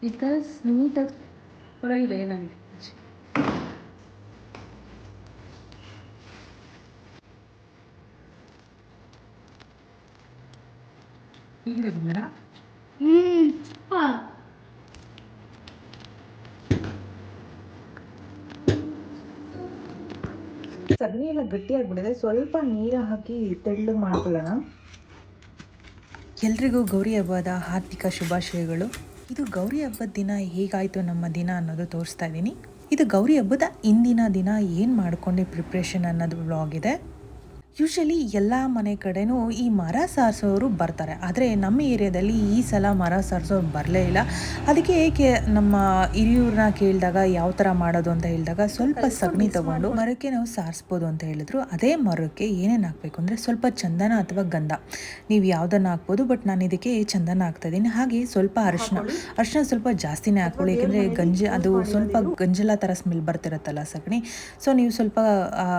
ಈ ಥರ ನೀಟಾಗಿ ಪರವಾಗಿಲ್ಲ ಏನಾಗಿದೆ ಹೀಗಿದೆ ಮೇಡಮ್. ಸಗಣಿ ಎಲ್ಲ ಗಟ್ಟಿಯಾಗ್ಬಿಟ್ಟಿದೆ. ಸ್ವಲ್ಪ ನೀರು ಹಾಕಿ ತೆಳ್ಳಗೆ ಮಾಡ್ಕೊಳ್ಳೋಣ. ಎಲ್ರಿಗೂ ಗೌರಿ ಹಬ್ಬದ ಹಾರ್ದಿಕ ಶುಭಾಶಯಗಳು. ಇದು ಗೌರಿ ಹಬ್ಬದ ದಿನ ಹೇಗಾಯಿತು ನಮ್ಮ ದಿನ ಅನ್ನೋದು ತೋರಿಸ್ತಾ ಇದ್ದೀನಿ. ಇದು ಗೌರಿ ಹಬ್ಬದ ಇಂದಿನ ದಿನ ಏನು ಮಾಡ್ಕೊಂಡು ಪ್ರಿಪ್ರೇಷನ್ ಅನ್ನೋದು ವ್ಲಾಗ್ ಇದೆ. ಯೂಶಲಿ ಎಲ್ಲ ಮನೆ ಕಡೆನೂ ಈ ಮರ ಸಾರಿಸೋರು ಬರ್ತಾರೆ, ಆದರೆ ನಮ್ಮ ಏರಿಯಾದಲ್ಲಿ ಈ ಸಲ ಮರ ಸಾರಿಸೋರು ಬರಲೇ ಇಲ್ಲ. ಅದಕ್ಕೆ ಏಕೆ ನಮ್ಮ ಹಿರಿಯೂರನ್ನ ಕೇಳಿದಾಗ ಯಾವ ಥರ ಮಾಡೋದು ಅಂತ ಹೇಳಿದಾಗ ಸ್ವಲ್ಪ ಸಗಣಿ ತೊಗೊಂಡು ಮರಕ್ಕೆ ನಾವು ಸಾರಿಸ್ಬೋದು ಅಂತ ಹೇಳಿದ್ರು. ಅದೇ ಮರಕ್ಕೆ ಏನೇನು ಹಾಕಬೇಕು ಅಂದರೆ ಸ್ವಲ್ಪ ಚಂದನ ಅಥವಾ ಗಂಧ, ನೀವು ಯಾವುದನ್ನು ಹಾಕ್ಬೋದು, ಬಟ್ ನಾನು ಇದಕ್ಕೆ ಚಂದನ ಹಾಕ್ತಾಯಿದ್ದೀನಿ. ಹಾಗೆ ಸ್ವಲ್ಪ ಅರಿಶಿನ ಸ್ವಲ್ಪ ಜಾಸ್ತಿನೇ ಹಾಕ್ಕೊಳ್ಳಿ, ಏಕೆಂದರೆ ಅದು ಸ್ವಲ್ಪ ಗಂಜಲ ಥರ ಸ್ಮೆಲ್ ಬರ್ತಿರುತ್ತಲ್ಲ ಸಗಣಿ. ಸೊ ನೀವು ಸ್ವಲ್ಪ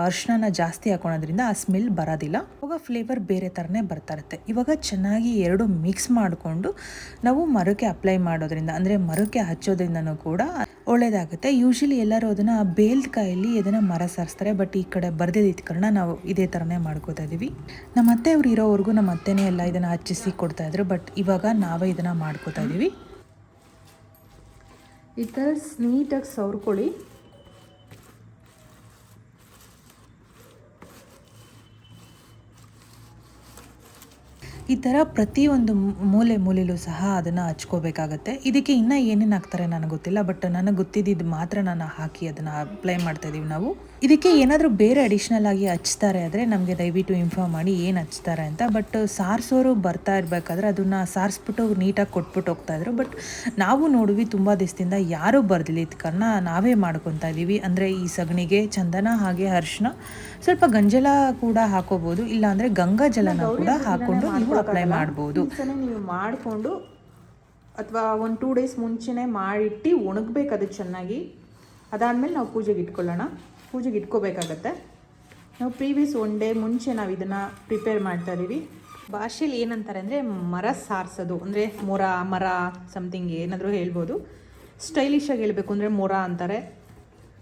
ಅರಿಶಿನ ಜಾಸ್ತಿ ಹಾಕೋಣದ್ರಿಂದ ಆ ಸ್ಮೆಲ್ ಬರೋದಿಲ್ಲ, ಇವಾಗ ಫ್ಲೇವರ್ ಬೇರೆ ಥರನೇ ಬರ್ತಾ ಇರುತ್ತೆ. ಇವಾಗ ಚೆನ್ನಾಗಿ ಎರಡು ಮಿಕ್ಸ್ ಮಾಡಿಕೊಂಡು ನಾವು ಮರಕ್ಕೆ ಅಪ್ಲೈ ಮಾಡೋದ್ರಿಂದ, ಅಂದರೆ ಮರಕ್ಕೆ ಹಚ್ಚೋದ್ರಿಂದನೂ ಕೂಡ ಒಳ್ಳೇದಾಗುತ್ತೆ. ಯೂಶಲಿ ಎಲ್ಲರೂ ಅದನ್ನು ಬೇಲ್ದ ಕಾಯಲ್ಲಿ ಇದನ್ನು ಮರ ಸಾರಿಸ್ತಾರೆ, ಬಟ್ ಈ ಕಡೆ ಬರ್ದಿದ್ದ ಕಾರಣ ನಾವು ಇದೇ ಥರನೇ ಮಾಡ್ಕೋತಾ ಇದ್ದೀವಿ. ನಮ್ಮ ಅತ್ತೆಯವ್ರು ಇರೋವರೆಗೂ ನಮ್ಮ ಅತ್ತೆನೇ ಎಲ್ಲ ಇದನ್ನು ಹಚ್ಚಿಸಿ ಕೊಡ್ತಾಯಿದ್ರು, ಬಟ್ ಇವಾಗ ನಾವೇ ಇದನ್ನು ಮಾಡ್ಕೋತಾ ಇದ್ದೀವಿ. ಈ ಥರ ನೀಟಾಗಿ ಸವರ್ಕೊಳ್ಳಿ. ಈ ಥರ ಪ್ರತಿಯೊಂದು ಮೂಲೆಯಲ್ಲೂ ಸಹ ಅದನ್ನು ಹಚ್ಕೋಬೇಕಾಗತ್ತೆ. ಇದಕ್ಕೆ ಇನ್ನೂ ಏನೇನು ಹಾಕ್ತಾರೆ ನನಗೆ ಗೊತ್ತಿಲ್ಲ, ಬಟ್ ನನಗೆ ಗೊತ್ತಿದ್ದು ಮಾತ್ರ ನಾನು ಹಾಕಿ ಅದನ್ನು ಅಪ್ಲೈ ಮಾಡ್ತಾಯಿದ್ದೀವಿ ನಾವು. ಇದಕ್ಕೆ ಏನಾದರೂ ಬೇರೆ ಅಡಿಷ್ನಲ್ ಆಗಿ ಹಚ್ತಾರೆ ಆದರೆ ನಮಗೆ ದಯವಿಟ್ಟು ಇನ್ಫಾರ್ಮ್ ಮಾಡಿ ಏನು ಹಚ್ತಾರೆ ಅಂತ. ಬಟ್ ಸಾರಿಸೋರು ಬರ್ತಾ ಇರಬೇಕಾದ್ರೆ ಅದನ್ನು ಸಾರಿಸ್ಬಿಟ್ಟು ನೀಟಾಗಿ ಕೊಟ್ಬಿಟ್ಟು ಹೋಗ್ತಾಯಿದ್ರು. ಬಟ್ ನಾವು ನೋಡಿದ್ವಿ ತುಂಬ ದಿವಸದಿಂದ ಯಾರೂ ಬರ್ದಿಲ್ಲ, ಇದ್ದ ಕಾರಣ ನಾವೇ ಮಾಡ್ಕೊತಾ ಇದ್ದೀವಿ. ಅಂದರೆ ಈ ಸಗಣಿಗೆ ಚಂದನ ಹಾಗೆ ಅರಿಶಿನ, ಸ್ವಲ್ಪ ಗಂಜಲ ಕೂಡ ಹಾಕೋಬೋದು, ಇಲ್ಲಾಂದರೆ ಗಂಗಾ ಜಲನ ಕೂಡ ಹಾಕ್ಕೊಂಡು ನೀವು ಅಪ್ಲೈ ಮಾಡ್ಬೋದು. ನೀವು ಮಾಡಿಕೊಂಡು ಅಥವಾ ಒಂದು 2 ಡೇಸ್ ಮುಂಚೆನೇ ಮಾಡಿಟ್ಟು ಒಣಗಬೇಕು ಅದು ಚೆನ್ನಾಗಿ. ಅದಾದಮೇಲೆ ನಾವು ಪೂಜೆಗೆ ಇಟ್ಕೊಳ್ಳೋಣ. ಪೂಜೆಗೆ ಇಟ್ಕೋಬೇಕಾಗತ್ತೆ. ನಾವು ಪ್ರೀವಿಯಸ್ 1 ಡೇ ಮುಂಚೆ ನಾವು ಇದನ್ನು ಪ್ರಿಪೇರ್ ಮಾಡ್ತಾ ಇದ್ದೀವಿ. ಭಾಷೆಯಲ್ಲಿ ಏನಂತಾರೆ ಅಂದರೆ ಮರ ಸಾರಿಸೋದು, ಅಂದರೆ ಮರ ಸಮಥಿಂಗ್ ಏನಾದರೂ ಹೇಳ್ಬೋದು. ಸ್ಟೈಲಿಶಾಗಿ ಹೇಳಬೇಕು ಅಂದರೆ ಮೊರ ಅಂತಾರೆ,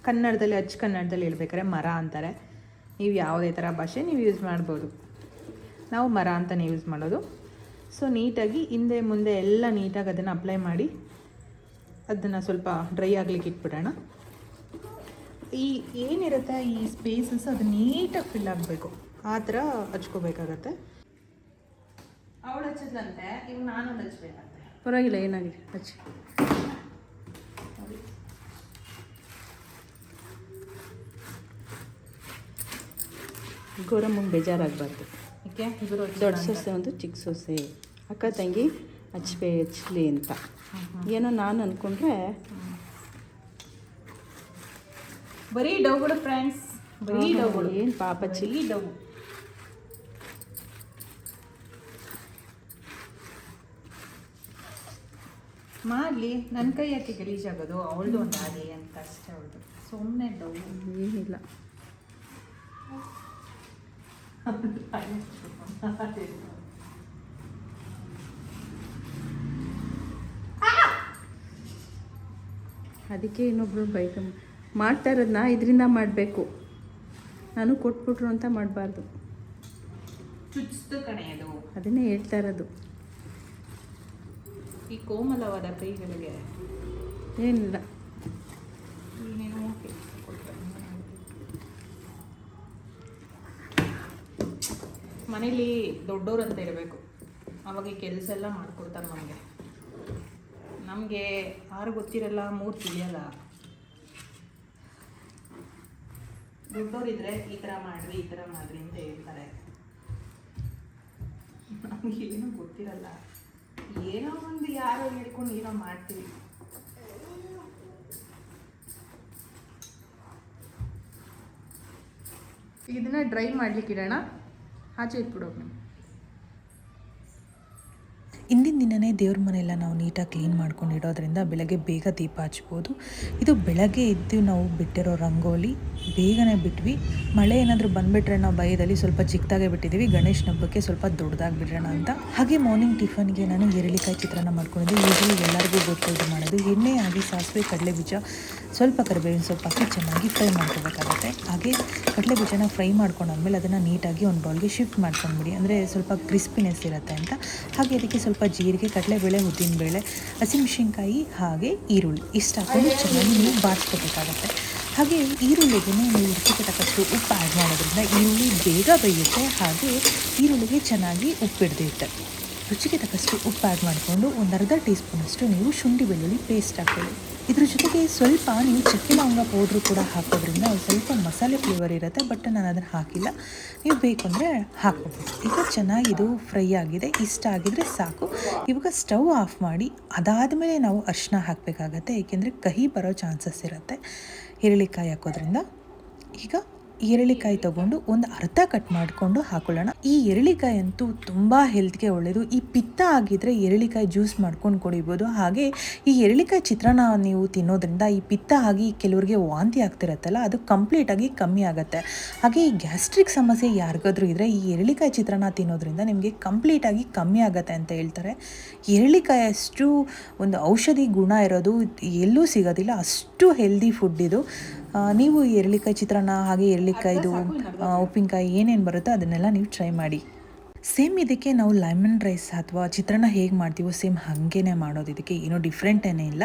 ಕನ್ನಡದಲ್ಲಿ ಕನ್ನಡದಲ್ಲಿ ಹೇಳ್ಬೇಕಾದ್ರೆ ಮರ ಅಂತಾರೆ. ನೀವು ಯಾವುದೇ ಥರ ಭಾಷೆ ನೀವು ಯೂಸ್ ಮಾಡ್ಬೋದು, ನಾವು ಮರ ಅಂತಲೇ ಯೂಸ್ ಮಾಡೋದು. ಸೊ ನೀಟಾಗಿ ಹಿಂದೆ ಮುಂದೆ ಎಲ್ಲ ನೀಟಾಗಿ ಅದನ್ನು ಅಪ್ಲೈ ಮಾಡಿ ಅದನ್ನು ಸ್ವಲ್ಪ ಡ್ರೈ ಆಗ್ಲಿಕ್ಕೆ ಇಟ್ಬಿಡೋಣ. ಈ ಏನಿರುತ್ತೆ ಈ ಸ್ಪೇಸಸ್ ಅದು ನೀಟಾಗಿ ಫಿಲ್ ಆಗಬೇಕು, ಆ ಥರ ಹಚ್ಕೋಬೇಕಾಗತ್ತೆ. ಅವಳು ಹಚ್ಚಿದ್ಲಂತೆ, ಇವಾಗ ನಾನು ಹಚ್ಬೇಕಂತೆ. ಪರವಾಗಿಲ್ಲ ಏನಾಗಿದೆ ಹಚ್ಚಿ. ಗೌರಮ್ಮಂಗೆ ಬೇಜಾರಾಗಬಾರ್ದು. ಯಾಕೆ ದೊಡ್ಡ ಸೊಸೆ ಒಂದು ಚಿಕ್ಕ ಸೊಸೆ, ಅಕ್ಕ ತಂಗಿ ಹಚ್ಚಲಿ ಅಂತ ಏನೋ ನಾನು ಅಂದ್ಕೊಂಡ್ರೆ ಬರೀ ಡೌಗಳು ಫ್ರೆಂಡ್ಸ್, ಬರೀ ಡೌಗಳು. ಏನು ಪಾಪ ಚಿಲ್ಲಿ ಡೌ ಮಾಡಲಿ, ನನ್ನ ಕೈ ಯಾಕೆ ಗಲೀಜಾಗೋದು, ಅವಳದು ಒಂದು ಆಗಿ ಅಂತ ಅಷ್ಟೇ. ಅವಳದು ಸುಮ್ಮನೆ ಡೌ ಏನಿಲ್ಲ. ಅದಕ್ಕೆ ಇನ್ನೊಬ್ರು ಬೈಕ್ ಮಾಡ್ತಾ ಇರೋದನ್ನ ಇದರಿಂದ ಮಾಡಬೇಕು, ನಾನು ಕೊಟ್ಬಿಟ್ರು ಅಂತ ಮಾಡಬಾರ್ದು. ಚುಚ್ಚಿತು ಕಣೆ ಅದು, ಅದನ್ನೇ ಹೇಳ್ತಾ ಇರೋದು. ಈ ಕೋಮಲವಾದ ಕೈಗಳಿಗೆ ಏನಿಲ್ಲ. ಮನೇಲಿ ದೊಡ್ಡೋರು ಅಂತ ಇರಬೇಕು, ಅವಾಗ ಈ ಕೆಲಸ ಎಲ್ಲ ಮಾಡಿಕೊಡ್ತಾರೆ ನಮಗೆ 6 ಗೊತ್ತಿರಲ್ಲ, 3 ತಿಳಿಯಲ್ಲ. ದೊಡ್ಡೋರಿದ್ರೆ ಈ ಥರ ಮಾಡಿರಿ ಈ ಥರ ಮಾಡಿರಿ ಅಂತ ಹೇಳ್ತಾರೆ. ನಮಗೇನು ಗೊತ್ತಿರಲ್ಲ, ಏನೋ ಒಂದು ಯಾರೋ ಹೇಳ್ಕೊಂಡು ಏನೋ ಮಾಡ್ತೀವಿ. ಇದನ್ನು ಡ್ರೈ ಮಾಡ್ಲಿಕ್ಕೆ ಇಡೋಣ, ಆಚೆ ಇಟ್ಬಿಡೋಣ. ಇಂದಿನ ದಿನವೇ ದೇವ್ರ ಮನೆಯೆಲ್ಲ ನಾವು ನೀಟಾಗಿ ಕ್ಲೀನ್ ಮಾಡ್ಕೊಂಡು ಇಡೋದ್ರಿಂದ ಬೆಳಗ್ಗೆ ಬೇಗ ದೀಪ ಹಚ್ಬೋದು. ಇದು ಬೆಳಗ್ಗೆ ಎದ್ದು ನಾವು ಬಿಟ್ಟಿರೋ ರಂಗೋಲಿ ಬೇಗನೆ ಬಿಟ್ವಿ. ಮಳೆ ಏನಾದರೂ ಬಂದುಬಿಟ್ರೆ ನಾವು ಭಯದಲ್ಲಿ ಸ್ವಲ್ಪ ಚಿಕ್ಕದಾಗೆ ಬಿಟ್ಟಿದ್ದೀವಿ, ಗಣೇಶನ ಹಬ್ಬಕ್ಕೆ ಸ್ವಲ್ಪ ದೊಡ್ಡದಾಗಿ ಬಿಡೋಣ ಅಂತ. ಹಾಗೆ ಮಾರ್ನಿಂಗ್ ಟಿಫನ್ಗೆ ನಾನು ಎರಳಿಕಾಯಿ ಚಿತ್ರಾನ್ನ ಮಾಡ್ಕೊಂಡಿದ್ದೆ. ಯೂಶಲಿ ಎಲ್ಲರಿಗೂ ಗೊತ್ತು ಇದು ಮಾಡೋದು. ಎಣ್ಣೆ ಆಗಿ ಸಾಸಿವೆ, ಕಡಲೆ ಬೀಜ, ಸ್ವಲ್ಪ ಕರಿಬೇವಿನ ಸೊಪ್ಪು ಹಾಕಿ ಚೆನ್ನಾಗಿ ಫ್ರೈ ಮಾಡ್ಕೋಬೇಕಾಗುತ್ತೆ. ಹಾಗೆ ಕಡಲೆ ಬೀಜನ ಫ್ರೈ ಮಾಡ್ಕೊಂಡಾದ್ಮೇಲೆ ಅದನ್ನು ನೀಟಾಗಿ ಒಂದು ಬೌಲ್ಗೆ ಶಿಫ್ಟ್ ಮಾಡ್ಕೊಂಡ್ಬಿಡಿ, ಅಂದರೆ ಸ್ವಲ್ಪ ಕ್ರಿಸ್ಪಿನೆಸ್ ಇರುತ್ತೆ ಅಂತ. ಹಾಗೆ ಅದಕ್ಕೆ ಸ್ವಲ್ಪ ಜೀರಿಗೆ, ಕಡಲೆಬೇಳೆ, ಉದ್ದಿನಬೇಳೆ, ಹಸಿಮೆಣಸಿನ್ಕಾಯಿ ಹಾಗೆ ಈರುಳ್ಳಿ ಇಷ್ಟು ಹಾಕೊಂಡು ಚೆನ್ನಾಗಿ ನೀವು ಬಾಡಿಸ್ಕೋಬೇಕಾಗತ್ತೆ. ಹಾಗೆ ಈರುಳ್ಳಿಗೆ ನೀವು ರುಚಿಗೆ ತಕ್ಕಷ್ಟು ಉಪ್ಪು ಆ್ಯಡ್ ಮಾಡೋದ್ರಿಂದ ಈರುಳ್ಳಿ ಬೇಗ ಬೇಯುತ್ತೆ. ಹಾಗೆ ಈರುಳ್ಳಿಗೆ ಚೆನ್ನಾಗಿ ಉಪ್ಪು ಹಿಡಿದಿರುತ್ತೆ. ರುಚಿಗೆ ತಕ್ಕಷ್ಟು ಉಪ್ಪು ಆ್ಯಡ್ ಮಾಡಿಕೊಂಡು ಒಂದು ಅರ್ಧ ಟೀ ಸ್ಪೂನಷ್ಟು ನೀವು ಶುಂಠಿ ಬೆಳ್ಳುಳ್ಳಿ ಪೇಸ್ಟ್ ಹಾಕ್ಕೊಳ್ಳಿ. ಇದ್ರ ಜೊತೆಗೆ ಸ್ವಲ್ಪ ನೀವು ಚಕ್ಕೆ ಲವಂಗ ಪೌಡ್ರು ಕೂಡ ಹಾಕೋದ್ರಿಂದ ಸ್ವಲ್ಪ ಮಸಾಲೆ ಫ್ಲೇವರ್ ಇರುತ್ತೆ. ಬಟ್ ನಾನು ಅದನ್ನು ಹಾಕಿಲ್ಲ, ನೀವು ಬೇಕು ಅಂದರೆ ಹಾಕ್ಕೋಬೋದು. ಈಗ ಚೆನ್ನಾಗಿ ಇದು ಫ್ರೈ ಆಗಿದೆ, ಇಷ್ಟ ಆಗಿದರೆ ಸಾಕು. ಇವಾಗ ಸ್ಟವ್ ಆಫ್ ಮಾಡಿ ಅದಾದಮೇಲೆ ನಾವು ಅರಿಶಿನ ಹಾಕಬೇಕಾಗತ್ತೆ, ಏಕೆಂದರೆ ಕಹಿ ಬರೋ ಚಾನ್ಸಸ್ ಇರುತ್ತೆ ಎರಳಿಕಾಯಿ ಹಾಕೋದ್ರಿಂದ. ಈಗ ಎರಳಿಕಾಯಿ ತೊಗೊಂಡು ಒಂದು ಅರ್ಧ ಕಟ್ ಮಾಡಿಕೊಂಡು ಹಾಕೊಳ್ಳೋಣ. ಈ ಎರಳಿಕಾಯಿ ಅಂತೂ ತುಂಬ ಹೆಲ್ತ್ಗೆ ಒಳ್ಳೆಯದು. ಈ ಪಿತ್ತ ಆಗಿದ್ದರೆ ಎರಳಿಕಾಯಿ ಜ್ಯೂಸ್ ಮಾಡ್ಕೊಂಡು ಕುಡಿಬೋದು. ಹಾಗೆ ಈ ಎರಳಿಕಾಯಿ ಚಿತ್ರಾನ್ನ ನೀವು ತಿನ್ನೋದ್ರಿಂದ ಈ ಪಿತ್ತ ಆಗಿ ಕೆಲವರಿಗೆ ವಾಂತಿ ಆಗ್ತಿರತ್ತಲ್ಲ, ಅದು ಕಂಪ್ಲೀಟಾಗಿ ಕಮ್ಮಿ ಆಗುತ್ತೆ. ಹಾಗೆ ಈ ಗ್ಯಾಸ್ಟ್ರಿಕ್ ಸಮಸ್ಯೆ ಯಾರಿಗಾದ್ರೂ ಇದ್ದರೆ ಈ ಎರಳಿಕಾಯಿ ಚಿತ್ರಾನ್ನ ತಿನ್ನೋದ್ರಿಂದ ನಿಮಗೆ ಕಂಪ್ಲೀಟಾಗಿ ಕಮ್ಮಿ ಆಗುತ್ತೆ ಅಂತ ಹೇಳ್ತಾರೆ. ಎರಳಿಕಾಯಿ ಅಷ್ಟು ಒಂದು ಔಷಧಿ ಗುಣ ಇರೋದು ಎಲ್ಲೂ ಸಿಗೋದಿಲ್ಲ, ಅಷ್ಟು ಹೆಲ್ದಿ ಫುಡ್ ಇದು. ನೀವು ಎರಳಿಕಾಯಿ ಚಿತ್ರಾನ್ನ ಹಾಗೆ ಎರಳಿಕಾಯ್ದು ಉಪ್ಪಿನಕಾಯಿ ಏನೇನು ಬರುತ್ತೋ ಅದನ್ನೆಲ್ಲ ನೀವು ಟ್ರೈ ಮಾಡಿ. ಸೇಮ್ ಇದಕ್ಕೆ ನಾವು ಲೆಮನ್ ರೈಸ್ ಅಥವಾ ಚಿತ್ರಾನ್ನ ಹೇಗೆ ಮಾಡ್ತೀವೋ ಸೇಮ್ ಹಾಗೇ ಮಾಡೋದು. ಇದಕ್ಕೆ ಏನೋ ಡಿಫ್ರೆಂಟ್ ಏನೇ ಇಲ್ಲ.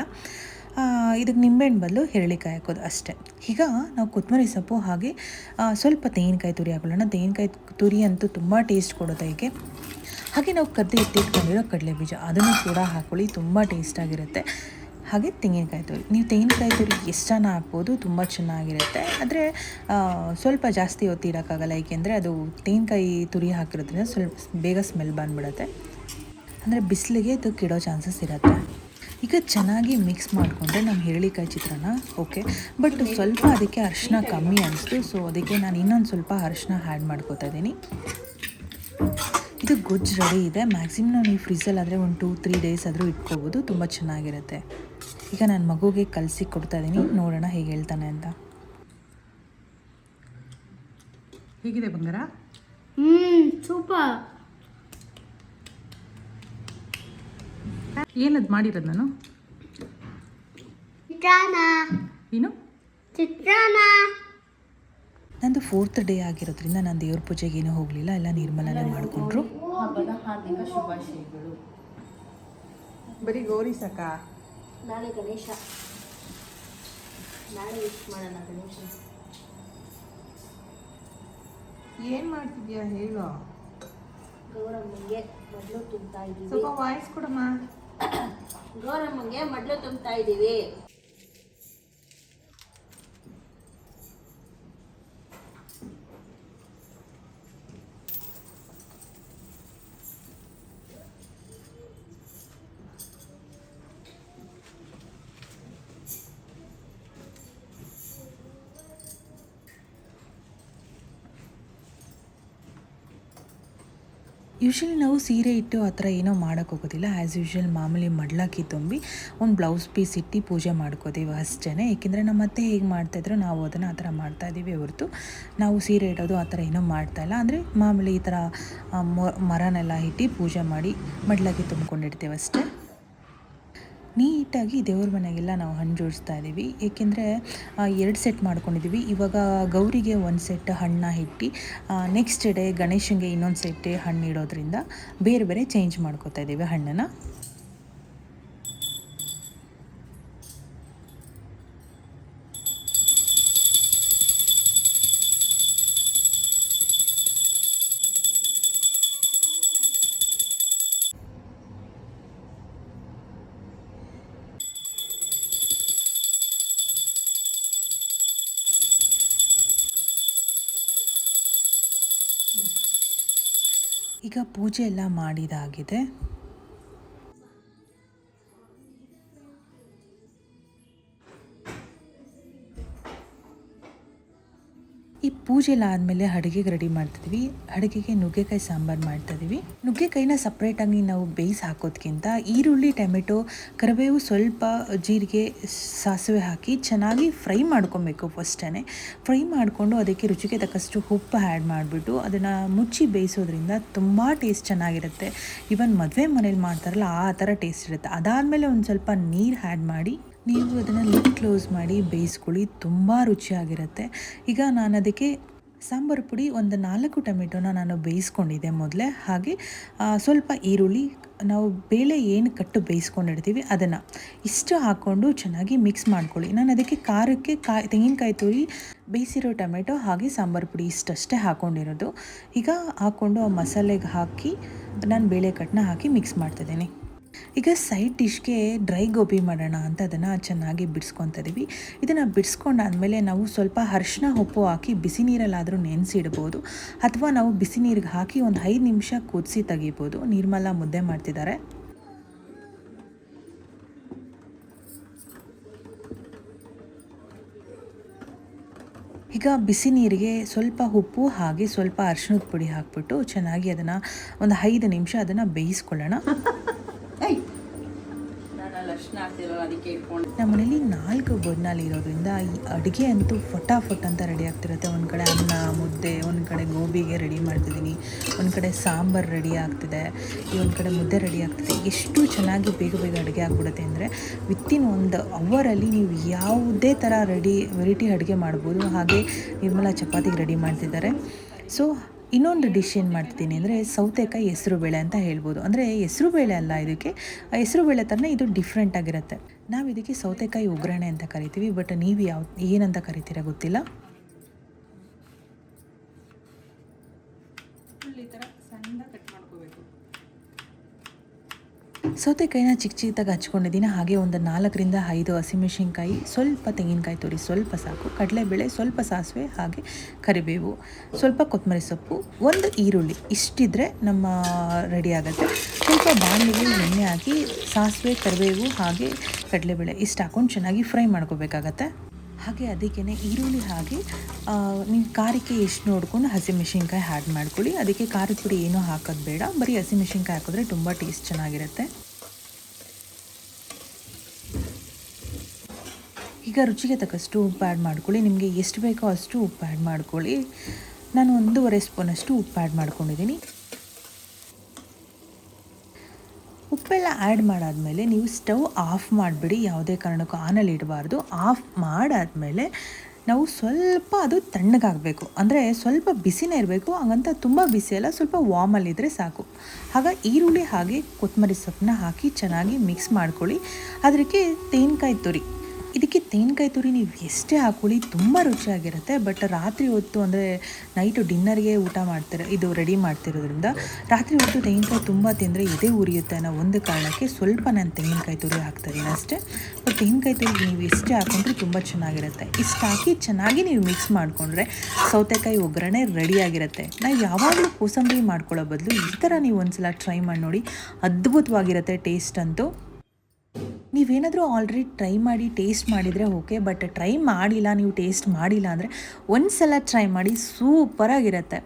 ಇದಕ್ಕೆ ನಿಂಬೆಹಣ್ಣು ಬದಲು ಎರಳಿಕಾಯಿ ಹಾಕೋದು ಅಷ್ಟೇ. ಈಗ ನಾವು ಕೊತ್ತಂಬರಿ ಸೊಪ್ಪು ಹಾಗೆ ಸ್ವಲ್ಪ ತೆಂಗಿನಕಾಯಿ ತುರಿ ಹಾಕೊಳ್ಳೋಣ. ತೆಂಗಿನಕಾಯಿ ತುರಿ ಅಂತೂ ತುಂಬ ಟೇಸ್ಟ್ ಕೊಡುತ್ತೆ ಹೀಗೆ. ಹಾಗೆ ನಾವು ಕದ್ದು ಎತ್ತಿಟ್ಕೊಂಡಿರೋ ಕಡಲೆ ಬೀಜ ಅದನ್ನು ಕೂಡ ಹಾಕ್ಕೊಳ್ಳಿ, ತುಂಬ ಟೇಸ್ಟಾಗಿರುತ್ತೆ. ಹಾಗೆ ತೆಂಗಿನಕಾಯಿ ತುರಿ, ನೀವು ತೆಂಗಿನಕಾಯಿ ತುರಿ ಎಷ್ಟನ್ನ ಹಾಕ್ಬೋದು, ತುಂಬ ಚೆನ್ನಾಗಿರುತ್ತೆ. ಆದರೆ ಸ್ವಲ್ಪ ಜಾಸ್ತಿ ಹೊತ್ತು ಇಡೋಕ್ಕಾಗಲ್ಲ, ಏಕೆಂದರೆ ಅದು ತೆಂಗಿನಕಾಯಿ ತುರಿ ಹಾಕಿರೋದ್ರಿಂದ ಸ್ವಲ್ಪ ಬೇಗ ಸ್ಮೆಲ್ ಬಂದುಬಿಡುತ್ತೆ. ಅಂದರೆ ಬಿಸಿಲಿಗೆ ಅದು ಕೆಡೋ ಚಾನ್ಸಸ್ ಇರುತ್ತೆ. ಈಗ ಚೆನ್ನಾಗಿ ಮಿಕ್ಸ್ ಮಾಡಿಕೊಂಡ್ರೆ ನಮ್ಮ ಎರಳಿಕಾಯಿ ಚಿತ್ರಾನ್ನ ಓಕೆ. ಬಟ್ ಸ್ವಲ್ಪ ಅದಕ್ಕೆ ಅರಿಶಿನ ಕಮ್ಮಿ ಅನಿಸ್ತು, ಸೊ ಅದಕ್ಕೆ ನಾನು ಇನ್ನೊಂದು ಸ್ವಲ್ಪ ಅರಿಶಿನ ಆ್ಯಡ್ ಮಾಡ್ಕೋತಾ ಇದ್ದೀನಿ. ಇದು ಗೊಜ್ಜು ರೆಡಿ ಇದೆ. ಮ್ಯಾಕ್ಸಿಮಮ್ ನೀವು ಫ್ರಿಜ್ಜಲ್ಲಾದರೆ ಒಂದು 2-3 ಡೇಸ್ ಆದರೂ ಇಟ್ಕೋಬೋದು, ತುಂಬ ಚೆನ್ನಾಗಿರುತ್ತೆ. ಈಗ ನಾನು ಮಗುಗೆ ಕಲಸಿ ಕೊಡ್ತಾ ಇದ್ದೀನಿ, ನೋಡೋಣ ಹೇಗೆ ಹೇಳ್ತಾನೆ ಅಂತ. ಹೇಗಿದೆ ಬಂಗಾರ? ಸೂಪರ್. ಏನದು ಮಾಡಿರೋದು ನಾನು? ಚಿತ್ರಾನ್ನ. ಏನು ಚಿತ್ರಾನ್ನ? ನಂದು 4th ಡೇ ಆಗಿರೋದ್ರಿಂದ ನಾನು ದೇವ್ರ ಪೂಜೆಗೆ ಏನೂ ಹೋಗಲಿಲ್ಲ, ಎಲ್ಲ ನಿರ್ಮಲನೇ ಮಾಡಿಕೊಂಡ್ರು. ಹಬ್ಬದ ಹಾರ್ದಿಕ ಶುಭಾಶಯಗಳು. ಬರೀ ಗೌರಿ ಸಾಕ? ನಾಳೆ ಗಣೇಶ, ನಾಳೆ ವಿಶ್ ಮಾಡೋಣ ಗಣೇಶ. ಏನು ಮಾಡ್ತಿದ್ಯಾ ಹೇಳು? ಗೌರಮ್ಮಂಗೆ ಮಡ್ಲು ತುಂಬ್ತಾ ಇದ್ದೀವಿ. ಸ್ವಲ್ಪ ವಾಯ್ಸ್ ಕೊಡಮ್ಮ. ಗೌರಮ್ಮಂಗೆ ಮಡ್ಲು ತುಂಬ್ತಾ ಇದ್ದೀವಿ. ಯೂಶ್ವಲಿ ನಾವು ಸೀರೆ ಇಟ್ಟು ಆ ಥರ ಏನೋ ಮಾಡೋಕ್ಕೋಗೋದಿಲ್ಲ. ಆ್ಯಸ್ ಯೂಶ್ವಲ್ ಮಾಮೂಲಿ ಮಡ್ಲಾಕಿ ತುಂಬಿ ಒಂದು ಬ್ಲೌಸ್ ಪೀಸ್ ಇಟ್ಟು ಪೂಜೆ ಮಾಡ್ಕೋತೀವಿ ಅಷ್ಟೇ. ಏಕೆಂದರೆ ನಮ್ಮ ಅತ್ತೆ ಹೇಗೆ ಮಾಡ್ತಾಯಿದ್ರು ನಾವು ಅದನ್ನು ಆ ಥರ ಮಾಡ್ತಾಯಿದ್ದೀವಿ ಹೊರತು ನಾವು ಸೀರೆ ಇಡೋದು ಆ ಥರ ಏನೋ ಮಾಡ್ತಾಯಿಲ್ಲ. ಅಂದರೆ ಮಾಮೂಲಿ ಈ ಥರ ಮರನೆಲ್ಲ ಇಟ್ಟು ಪೂಜೆ ಮಾಡಿ ಮಡ್ಲಾಕಿ ತುಂಬ್ಕೊಂಡಿರ್ತೀವಿ ಅಷ್ಟೇ. ನೀಟಾಗಿ ದೇವ್ರ ಮನೆಗೆಲ್ಲ ನಾವು ಹಣ್ಣು ಜೋಡಿಸ್ತಾ ಇದ್ದೀವಿ, ಏಕೆಂದರೆ 2 ಸೆಟ್ ಮಾಡ್ಕೊಂಡಿದ್ದೀವಿ. ಇವಾಗ ಗೌರಿಗೆ 1 ಸೆಟ್ ಹಣ್ಣು ಇಟ್ಟು ನೆಕ್ಸ್ಟ್ ಡೇ ಗಣೇಶನಿಗೆ ಇನ್ನೊಂದು ಸೆಟ್ ಹಣ್ಣು ಇಡೋದ್ರಿಂದ ಬೇರೆ ಬೇರೆ ಚೇಂಜ್ ಮಾಡ್ಕೋತಾ ಇದ್ದೀವಿ ಹಣ್ಣನ್ನು. ಈಗ ಪೂಜೆ ಎಲ್ಲ ಮಾಡಿದಾಗಿದೆ. ಈ ಪೂಜೆ ಎಲ್ಲ ಆದಮೇಲೆ ಅಡುಗೆಗೆ ರೆಡಿ ಮಾಡ್ತಿದ್ವಿ. ಅಡುಗೆಗೆ ನುಗ್ಗೆಕಾಯಿ ಸಾಂಬಾರು ಮಾಡ್ತಾಯಿದ್ವಿ. ನುಗ್ಗೆಕಾಯಿನ ಸಪ್ರೇಟಾಗಿ ನಾವು ಬೇಯಿಸಿ ಹಾಕೋದ್ಕಿಂತ ಈರುಳ್ಳಿ, ಟೊಮೆಟೊ, ಕರಿಬೇವು, ಸ್ವಲ್ಪ ಜೀರಿಗೆ, ಸಾಸಿವೆ ಹಾಕಿ ಚೆನ್ನಾಗಿ ಫ್ರೈ ಮಾಡ್ಕೊಬೇಕು. ಫಸ್ಟೇ ಫ್ರೈ ಮಾಡಿಕೊಂಡು ಅದಕ್ಕೆ ರುಚಿಗೆ ತಕ್ಕಷ್ಟು ಉಪ್ಪು ಆ್ಯಡ್ ಮಾಡಿಬಿಟ್ಟು ಅದನ್ನು ಮುಚ್ಚಿ ಬೇಯಿಸೋದ್ರಿಂದ ತುಂಬ ಟೇಸ್ಟ್ ಚೆನ್ನಾಗಿರುತ್ತೆ. ಈವನ್ ಮದುವೆ ಮನೇಲಿ ಮಾಡ್ತಾರಲ್ಲ ಆ ಥರ ಟೇಸ್ಟ್ ಇರುತ್ತೆ. ಅದಾದಮೇಲೆ ಒಂದು ಸ್ವಲ್ಪ ನೀರು ಆ್ಯಡ್ ಮಾಡಿ ನೀವು ಅದನ್ನು ಲಿಡ್ ಕ್ಲೋಸ್ ಮಾಡಿ ಬೇಯಿಸ್ಕೊಳ್ಳಿ, ತುಂಬ ರುಚಿಯಾಗಿರುತ್ತೆ. ಈಗ ನಾನು ಅದಕ್ಕೆ ಸಾಂಬಾರು ಪುಡಿ ಒಂದು 4 ಟೊಮೆಟೊನ ನಾನು ಬೇಯಿಸ್ಕೊಂಡಿದ್ದೆ ಮೊದಲೇ. ಹಾಗೆ ಸ್ವಲ್ಪ ಈರುಳ್ಳಿ, ನಾವು ಬೇಳೆ ಏನು ಕಟ್ಟು ಬೇಯಿಸ್ಕೊಂಡಿರ್ತೀವಿ ಅದನ್ನು ಇಷ್ಟು ಹಾಕ್ಕೊಂಡು ಚೆನ್ನಾಗಿ ಮಿಕ್ಸ್ ಮಾಡ್ಕೊಳ್ಳಿ. ನಾನು ಅದಕ್ಕೆ ಖಾರಕ್ಕೆ ತೆಂಗಿನಕಾಯಿ ತುರಿ, ಬೇಯಿಸಿರೋ ಟೊಮೆಟೊ ಹಾಗೆ ಸಾಂಬಾರು ಪುಡಿ ಇಷ್ಟಷ್ಟೇ ಹಾಕ್ಕೊಂಡಿರೋದು. ಈಗ ಹಾಕ್ಕೊಂಡು ಆ ಮಸಾಲೆಗೆ ಹಾಕಿ ನಾನು ಬೇಳೆ ಕಟ್ಟನ್ನ ಹಾಕಿ ಮಿಕ್ಸ್ ಮಾಡ್ತಿದ್ದೀನಿ. ಈಗ ಸೈಡ್ ಡಿಶ್ಗೆ ಡ್ರೈ ಗೋಬಿ ಮಾಡೋಣ ಅಂತ ಅದನ್ನು ಚೆನ್ನಾಗಿ ಬಿಡಿಸ್ಕೊತಾ ಇದ್ದೀವಿ. ಇದನ್ನು ಬಿಡಿಸ್ಕೊಂಡಾದ್ಮೇಲೆ ನಾವು ಸ್ವಲ್ಪ ಅರಿಶಿನ ಉಪ್ಪು ಹಾಕಿ ಬಿಸಿ ನೀರಲ್ಲಾದರೂ ನೆನೆಸಿಡ್ಬೋದು, ಅಥವಾ ನಾವು ಬಿಸಿ ನೀರಿಗೆ ಹಾಕಿ ಒಂದು 5 ನಿಮಿಷ ಕುದಿಸಿ ತೆಗಿಬೋದು. ನಿರ್ಮಲ ಮುದ್ದೆ ಮಾಡ್ತಿದ್ದಾರೆ. ಈಗ ಬಿಸಿ ನೀರಿಗೆ ಸ್ವಲ್ಪ ಉಪ್ಪು ಹಾಗೆ ಸ್ವಲ್ಪ ಅರಿಶಿಣದ ಪುಡಿ ಹಾಕ್ಬಿಟ್ಟು ಚೆನ್ನಾಗಿ ಅದನ್ನು ಒಂದು 5 ನಿಮಿಷ ಅದನ್ನು ಬೇಯಿಸ್ಕೊಳ್ಳೋಣ. ನಮ್ಮ ಮನೇಲಿ 4 ಬೊಡ್ನಲ್ಲಿ ಇರೋದ್ರಿಂದ ಈ ಅಡುಗೆ ಅಂತೂ ಫಟಾಫಟ್ ಅಂತ ರೆಡಿ ಆಗ್ತಿರುತ್ತೆ. ಒಂದು ಕಡೆ ಅನ್ನ ಮುದ್ದೆ, ಒಂದು ಕಡೆ ಗೋಬಿಗೆ ರೆಡಿ ಮಾಡ್ತಿದ್ದೀನಿ, ಒಂದು ಕಡೆ ಸಾಂಬಾರು ರೆಡಿ ಆಗ್ತಿದೆ, ಈ ಒಂದು ಕಡೆ ಮುದ್ದೆ ರೆಡಿ ಆಗ್ತಿದೆ. ಎಷ್ಟು ಚೆನ್ನಾಗಿ ಬೇಗ ಬೇಗ ಅಡುಗೆ ಆಗ್ಬಿಡುತ್ತೆ ಅಂದರೆ ವಿತಿನ್ 1 ಅವರಲ್ಲಿ ನೀವು ಯಾವುದೇ ಥರ ವೆರೈಟಿ ಅಡುಗೆ ಮಾಡ್ಬೋದು. ಹಾಗೆ ನಿರ್ಮಲ ಚಪಾತಿಗೆ ರೆಡಿ ಮಾಡ್ತಿದ್ದಾರೆ. ಸೊ ಇನ್ನೊಂದು ಡಿಶ್ ಏನು ಮಾಡ್ತಿದ್ದೀನಿ ಅಂದರೆ ಸೌತೆಕಾಯಿ ಹೆಸರುಬೇಳೆ ಅಂತ ಹೇಳ್ಬೋದು. ಅಂದರೆ ಹೆಸರುಬೇಳೆ ಅಲ್ಲ, ಇದಕ್ಕೆ ಹೆಸರುಬೇಳೆ ಥರನೇ ಇದು ಡಿಫ್ರೆಂಟ್ ಆಗಿರುತ್ತೆ. ನಾವು ಇದಕ್ಕೆ ಸೌತೆಕಾಯಿ ಒಗ್ಗರಣೆ ಅಂತ ಕರಿತೀವಿ, ಬಟ್ ನೀವು ಏನಂತ ಕರಿತೀರಾ ಗೊತ್ತಿಲ್ಲ. ಈ ಥರ ಸಣ್ಣ ಕಟ್ ಮಾಡ್ಕೋಬೇಕು. ಸೌತೆಕಾಯಿನ ಚಿಕ್ಕ ಚಿಕ್ಕದಾಗಿ ಹಚ್ಕೊಂಡಿದ್ದೀನಿ. ಹಾಗೆ ಒಂದು 4ರಿಂದ 5 ಹಸಿಮೆಣಸಿನ್ಕಾಯಿ, ಸ್ವಲ್ಪ ತೆಂಗಿನಕಾಯಿ ತುರಿ, ಸ್ವಲ್ಪ ಸಾಕು, ಕಡಲೆಬೇಳೆ, ಸ್ವಲ್ಪ ಸಾಸಿವೆ, ಹಾಗೆ ಕರಿಬೇವು, ಸ್ವಲ್ಪ ಕೊತ್ತಂಬರಿ ಸೊಪ್ಪು, 1 ಈರುಳ್ಳಿ, ಇಷ್ಟಿದ್ರೆ ನಮ್ಮ ರೆಡಿ ಆಗುತ್ತೆ. ಸ್ವಲ್ಪ ಬಾಣಲೆಗೆ ಎಣ್ಣೆ ಹಾಕಿ ಸಾಸಿವೆ, ಕರಿಬೇವು ಹಾಗೆ ಕಡಲೆಬೇಳೆ ಇಷ್ಟು ಹಾಕ್ಕೊಂಡು ಚೆನ್ನಾಗಿ ಫ್ರೈ ಮಾಡ್ಕೋಬೇಕಾಗತ್ತೆ. ಹಾಗೆ ಅದಕ್ಕೇ ಈರುಳ್ಳಿ ಹಾಗೆ ನೀವು ಖಾರಕ್ಕೆ ಎಷ್ಟು ನೋಡ್ಕೊಂಡು ಹಸಿಮೆಣಸಿನ್ಕಾಯಿ ಆ್ಯಡ್ ಮಾಡ್ಕೊಳ್ಳಿ. ಅದಕ್ಕೆ ಖಾರದ ಪುಡಿ ಏನೂ ಹಾಕೋದು ಬೇಡ, ಬರೀ ಹಸಿಮೆಣಸಿನ್ಕಾಯಿ ಹಾಕಿದ್ರೆ ತುಂಬ ಟೇಸ್ಟ್ ಚೆನ್ನಾಗಿರುತ್ತೆ. ಈಗ ರುಚಿಗೆ ತಕ್ಕಷ್ಟು ಉಪ್ಪು ಆ್ಯಡ್ ಮಾಡ್ಕೊಳ್ಳಿ. ನಿಮಗೆ ಎಷ್ಟು ಬೇಕೋ ಅಷ್ಟು ಉಪ್ಪು ಆ್ಯಡ್ ಮಾಡ್ಕೊಳ್ಳಿ. ನಾನು 1.5 ಸ್ಪೂನಷ್ಟು ಉಪ್ಪು ಆ್ಯಡ್ ಮಾಡ್ಕೊಂಡಿದ್ದೀನಿ. ಉಪ್ಪೆಲ್ಲ ಆ್ಯಡ್ ಮಾಡಾದಮೇಲೆ ನೀವು ಸ್ಟವ್ ಆಫ್ ಮಾಡಿಬಿಡಿ, ಯಾವುದೇ ಕಾರಣಕ್ಕೂ ಆನಲ್ಲಿ ಇಡಬಾರ್ದು. ಆಫ್ ಮಾಡಾದಮೇಲೆ ನಾವು ಸ್ವಲ್ಪ ಅದು ತಣ್ಣಗಾಗಬೇಕು, ಅಂದರೆ ಸ್ವಲ್ಪ ಬಿಸಿನೇ ಇರಬೇಕು. ಹಾಗಂತ ತುಂಬ ಬಿಸಿ ಅಲ್ಲ, ಸ್ವಲ್ಪ ವಾಮಲ್ಲಿದ್ದರೆ ಸಾಕು. ಆಗ ಈರುಳ್ಳಿ ಹಾಗೆ ಕೊತ್ತಂಬರಿ ಸೊಪ್ಪನ್ನ ಹಾಕಿ ಚೆನ್ನಾಗಿ ಮಿಕ್ಸ್ ಮಾಡ್ಕೊಳ್ಳಿ. ಅದಕ್ಕೆ ತೆಂಗಿನಕಾಯಿ ತುರಿ, ಇದಕ್ಕೆ ತೆಂಗಿನಕಾಯಿ ತುರಿ ನೀವು ಎಷ್ಟೇ ಹಾಕ್ಕೊಳ್ಳಿ ತುಂಬ ರುಚಿಯಾಗಿರುತ್ತೆ. ಬಟ್ ರಾತ್ರಿ ಹೊತ್ತು ಅಂದರೆ ನೈಟು ಡಿನ್ನರ್ಗೆ ಊಟ ಇದು ರೆಡಿ ಮಾಡ್ತಿರೋದ್ರಿಂದ ರಾತ್ರಿ ಹೊತ್ತು ತೆಂಗಿನಕಾಯಿ ತುಂಬ ತಿಂದರೆ ಎದೆ ಉರಿಯುತ್ತೆ ಅನ್ನೋ ಒಂದು ಕಾರಣಕ್ಕೆ ಸ್ವಲ್ಪ ನಾನು ತೆಂಗಿನಕಾಯಿ ತುರಿ ಹಾಕ್ತಾಯಿದ್ದೀನಿ ಅಷ್ಟೇ. ಬಟ್ ತೆಂಗಿನಕಾಯಿ ತುರಿ ನೀವು ಎಷ್ಟೇ ಹಾಕ್ಕೊಂಡ್ರೆ ತುಂಬ ಚೆನ್ನಾಗಿರುತ್ತೆ. ಇಷ್ಟು ಹಾಕಿ ಚೆನ್ನಾಗಿ ನೀವು ಮಿಕ್ಸ್ ಮಾಡಿಕೊಂಡ್ರೆ ಸೌತೆಕಾಯಿ ಒಗ್ಗರಣೆ ರೆಡಿಯಾಗಿರುತ್ತೆ. ನಾವು ಯಾವಾಗಲೂ ಕೋಸಂಬರಿ ಮಾಡ್ಕೊಳ್ಳೋ ಬದಲು ಈ ಥರ ನೀವು ಒಂದ್ಸಲ ಟ್ರೈ ಮಾಡಿ ನೋಡಿ, ಅದ್ಭುತವಾಗಿರುತ್ತೆ ಟೇಸ್ಟ್ ಅಂತೂ. ನೀವೇನಾದರೂ ಆಲ್ರೆಡಿ ಟ್ರೈ ಮಾಡಿ ಟೇಸ್ಟ್ ಮಾಡಿದರೆ ಓಕೆ, ಬಟ್ ಟ್ರೈ ಮಾಡಿಲ್ಲ, ನೀವು ಟೇಸ್ಟ್ ಮಾಡಿಲ್ಲ ಅಂದರೆ ಒಂದು ಸಲ ಟ್ರೈ ಮಾಡಿ, ಸೂಪರಾಗಿರುತ್ತೆ.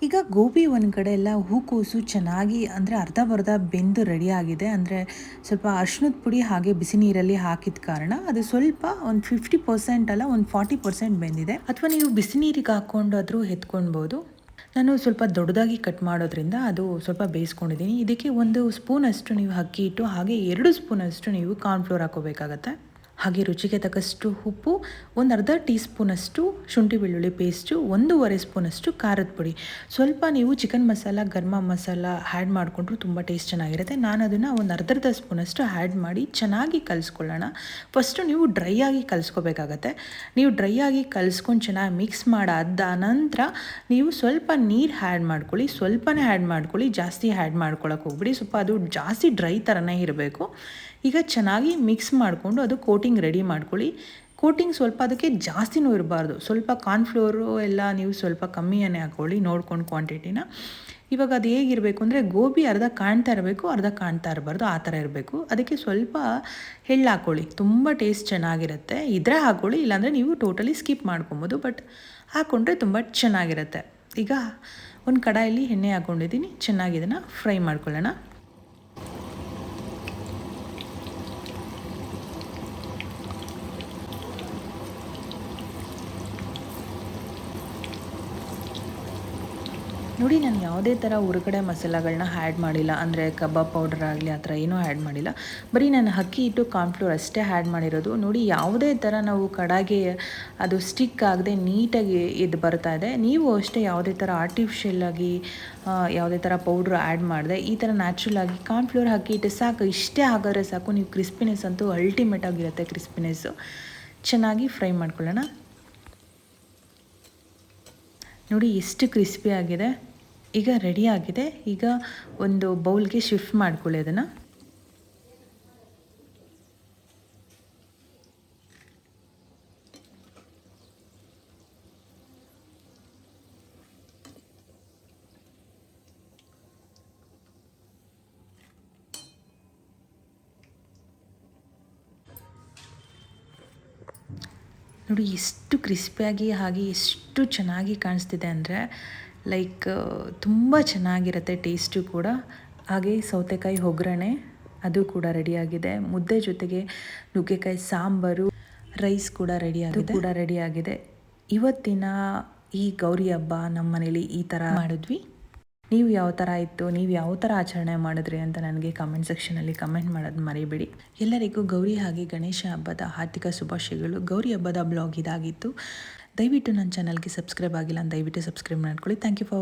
ಈಗ ಗೋಬಿ ಒಂದು ಕಡೆ ಎಲ್ಲ ಹೂಕೋಸು ಚೆನ್ನಾಗಿ ಅಂದರೆ ಅರ್ಧ ಬೆಂದು ರೆಡಿಯಾಗಿದೆ. ಅಂದರೆ ಸ್ವಲ್ಪ ಅರಿಶಿಣದ ಪುಡಿ ಹಾಗೆ ಬಿಸಿ ನೀರಲ್ಲಿ ಹಾಕಿದ ಕಾರಣ ಅದು ಸ್ವಲ್ಪ ಒಂದು 50% ಅಲ್ಲ, ಒಂದು 40% ಬೆಂದಿದೆ. ಅಥವಾ ನೀವು ಬಿಸಿ ನೀರಿಗೆ ಹಾಕ್ಕೊಂಡಾದರೂ ಎತ್ಕೊಳ್ಬೋದು. ನಾನು ಸ್ವಲ್ಪ ದೊಡ್ಡದಾಗಿ ಕಟ್ ಮಾಡೋದ್ರಿಂದ ಅದು ಸ್ವಲ್ಪ ಬೇಯಿಸ್ಕೊಂಡಿದ್ದೀನಿ. ಇದಕ್ಕೆ 1 ಸ್ಪೂನಷ್ಟು ನೀವು ಅಕ್ಕಿ ಹಿಟ್ಟು ಹಾಗೆ 2 ಸ್ಪೂನಷ್ಟು ನೀವು ಕಾರ್ನ್ಫ್ಲೋರ್ ಹಾಕೋಬೇಕಾಗತ್ತೆ. ಹಾಗೆ ರುಚಿಗೆ ತಕ್ಕಷ್ಟು ಉಪ್ಪು, ಒಂದು ಅರ್ಧ ಟೀ ಸ್ಪೂನಷ್ಟು ಶುಂಠಿ ಬೆಳ್ಳುಳ್ಳಿ ಪೇಸ್ಟು, 1.5 ಸ್ಪೂನಷ್ಟು ಖಾರದ ಪುಡಿ, ಸ್ವಲ್ಪ ನೀವು ಚಿಕನ್ ಮಸಾಲ, ಗರಂ ಮಸಾಲ ಆ್ಯಡ್ ಮಾಡಿಕೊಂಡ್ರು ತುಂಬ ಟೇಸ್ಟ್ ಚೆನ್ನಾಗಿರುತ್ತೆ. ನಾನು ಅದನ್ನು ಒಂದು ಅರ್ಧ ಸ್ಪೂನಷ್ಟು ಆ್ಯಡ್ ಮಾಡಿ ಚೆನ್ನಾಗಿ ಕಲಿಸ್ಕೊಳ್ಳೋಣ. ಫಸ್ಟು ನೀವು ಡ್ರೈ ಆಗಿ ಕಲಿಸ್ಕೋಬೇಕಾಗತ್ತೆ. ನೀವು ಡ್ರೈ ಆಗಿ ಕಲಿಸ್ಕೊಂಡು ಚೆನ್ನಾಗಿ ಮಿಕ್ಸ್ ಮಾಡಾದ ನಂತರ ನೀವು ಸ್ವಲ್ಪ ನೀರು ಆ್ಯಡ್ ಮಾಡ್ಕೊಳ್ಳಿ. ಸ್ವಲ್ಪನೇ ಆ್ಯಡ್ ಮಾಡ್ಕೊಳ್ಳಿ, ಜಾಸ್ತಿ ಆ್ಯಡ್ ಮಾಡ್ಕೊಳ್ಳೋಕೆ ಹೋಗ್ಬಿಡಿ. ಸ್ವಲ್ಪ ಅದು ಜಾಸ್ತಿ ಡ್ರೈ ಥರನೇ ಇರಬೇಕು. ಈಗ ಚೆನ್ನಾಗಿ ಮಿಕ್ಸ್ ಮಾಡಿಕೊಂಡು ಅದು ಕೋಟಿಂಗ್ ರೆಡಿ ಮಾಡ್ಕೊಳ್ಳಿ. ಕೋಟಿಂಗ್ ಸ್ವಲ್ಪ ಅದಕ್ಕೆ ಜಾಸ್ತಿನೂ ಇರಬಾರ್ದು, ಸ್ವಲ್ಪ ಕಾರ್ನ್ಫ್ಲೋರು ಎಲ್ಲ ನೀವು ಸ್ವಲ್ಪ ಕಮ್ಮಿಯೇ ಹಾಕ್ಕೊಳ್ಳಿ ನೋಡ್ಕೊಂಡು ಕ್ವಾಂಟಿಟಿನ. ಇವಾಗ ಅದು ಹೇಗಿರಬೇಕು ಅಂದರೆ ಗೋಬಿ ಅರ್ಧ ಕಾಣ್ತಾ ಇರಬೇಕು, ಅರ್ಧ ಕಾಣ್ತಾ ಇರಬಾರ್ದು, ಆ ಥರ ಇರಬೇಕು. ಅದಕ್ಕೆ ಸ್ವಲ್ಪ ಎಳ್ಳು ಹಾಕ್ಕೊಳ್ಳಿ, ತುಂಬ ಟೇಸ್ಟ್ ಚೆನ್ನಾಗಿರುತ್ತೆ. ಇದ್ರೆ ಹಾಕ್ಕೊಳ್ಳಿ, ಇಲ್ಲಾಂದರೆ ನೀವು ಟೋಟಲಿ ಸ್ಕಿಪ್ ಮಾಡ್ಕೊಬೋದು. ಬಟ್ ಹಾಕ್ಕೊಂಡ್ರೆ ತುಂಬ ಚೆನ್ನಾಗಿರುತ್ತೆ. ಈಗ ಒಂದು ಕಡಾಯಲ್ಲಿ ಎಣ್ಣೆ ಹಾಕ್ಕೊಂಡಿದ್ದೀನಿ, ಚೆನ್ನಾಗಿ ಇದನ್ನು ಫ್ರೈ ಮಾಡ್ಕೊಳ್ಳೋಣ. ನೋಡಿ, ನಾನು ಯಾವುದೇ ಥರ ಹೊರಗಡೆ ಮಸಾಲೆಗಳನ್ನ ಆ್ಯಡ್ ಮಾಡಿಲ್ಲ, ಅಂದರೆ ಕಬಾಬ್ ಪೌಡರ್ ಆಗಲಿ ಆ ಥರ ಏನೂ ಆ್ಯಡ್ ಮಾಡಿಲ್ಲ. ಬರೀ ನಾನು ಅಕ್ಕಿ ಹಿಟ್ಟು ಕಾರ್ನ್ಫ್ಲೋರ್ ಅಷ್ಟೇ ಆ್ಯಡ್ ಮಾಡಿರೋದು. ನೋಡಿ, ಯಾವುದೇ ಥರ ನಾವು ಕಡಾಗೆ ಅದು ಸ್ಟಿಕ್ ಆಗದೆ ನೀಟಾಗಿ ಇದು ಬರ್ತಾ ಇದೆ. ನೀವು ಅಷ್ಟೇ ಯಾವುದೇ ಥರ ಆರ್ಟಿಫಿಷಿಯಲಾಗಿ ಯಾವುದೇ ಥರ ಪೌಡ್ರ್ ಆ್ಯಡ್ ಮಾಡಿದೆ, ಈ ಥರ ನ್ಯಾಚುರಲಾಗಿ ಕಾರ್ನ್ಫ್ಲೋರ್ ಅಕ್ಕಿ ಹಿಟ್ಟು ಸಾಕು, ಇಷ್ಟೇ ಆಗಿದ್ರೆ ಸಾಕು. ನೀವು ಕ್ರಿಸ್ಪಿನೆಸ್ ಅಂತೂ ಅಲ್ಟಿಮೇಟ್ ಆಗಿರುತ್ತೆ. ಕ್ರಿಸ್ಪಿನೆಸ್ಸು ಚೆನ್ನಾಗಿ ಫ್ರೈ ಮಾಡ್ಕೊಳ್ಳೋಣ. ನೋಡಿ ಎಷ್ಟು ಕ್ರಿಸ್ಪಿ ಆಗಿದೆ. ಈಗ ರೆಡಿ ಆಗಿದೆ. ಈಗ ಒಂದು ಬೌಲ್ಗೆ ಶಿಫ್ಟ್ ಮಾಡ್ಕೊಳ್ಳಿ ಅದನ್ನು. ನೋಡಿ ಎಷ್ಟು ಕ್ರಿಸ್ಪಿಯಾಗಿ ಹಾಗೆ ಎಷ್ಟು ಚೆನ್ನಾಗಿ ಕಾಣಿಸ್ತಿದೆ ಅಂದರೆ ಲೈಕ್ ತುಂಬ ಚೆನ್ನಾಗಿರುತ್ತೆ ಟೇಸ್ಟು ಕೂಡ. ಹಾಗೆ ಸೌತೆಕಾಯಿ ಒಗ್ಗರಣೆ ಅದು ಕೂಡ ರೆಡಿಯಾಗಿದೆ. ಮುದ್ದೆ ಜೊತೆಗೆ ನುಗ್ಗೆಕಾಯಿ ಸಾಂಬಾರು, ರೈಸ್ ಕೂಡ ರೆಡಿಯಾಗಿದೆ. ಇವತ್ತಿನ ಈ ಗೌರಿ ಹಬ್ಬ ನಮ್ಮ ಮನೇಲಿ ಈ ಥರ ಮಾಡಿದ್ವಿ. ನೀವು ಯಾವ ಥರ ಇತ್ತು, ನೀವು ಯಾವ ಥರ ಆಚರಣೆ ಮಾಡಿದ್ರಿ ಅಂತ ನನಗೆ ಕಮೆಂಟ್ ಸೆಕ್ಷನಲ್ಲಿ ಕಮೆಂಟ್ ಮಾಡೋದು ಮರಿಬೇಡಿ. ಎಲ್ಲರಿಗೂ ಗೌರಿ ಹಾಗೆ ಗಣೇಶ ಹಬ್ಬದ ಹಾರ್ದಿಕ ಶುಭಾಶಯಗಳು. ಗೌರಿ ಹಬ್ಬದ ಬ್ಲಾಗ್ ಇದಾಗಿತ್ತು. ದಯವಿಟ್ಟು ನನ್ನ ಚಾನಲ್ಗೆ ಸಬ್ಸ್ಕ್ರೈಬ್ ಆಗಿಲ್ಲ, ದಯವಿಟ್ಟು ಸಬ್ಸ್ಕ್ರೈಬ್ ಮಾಡ್ಕೊಳ್ಳಿ. Thank you for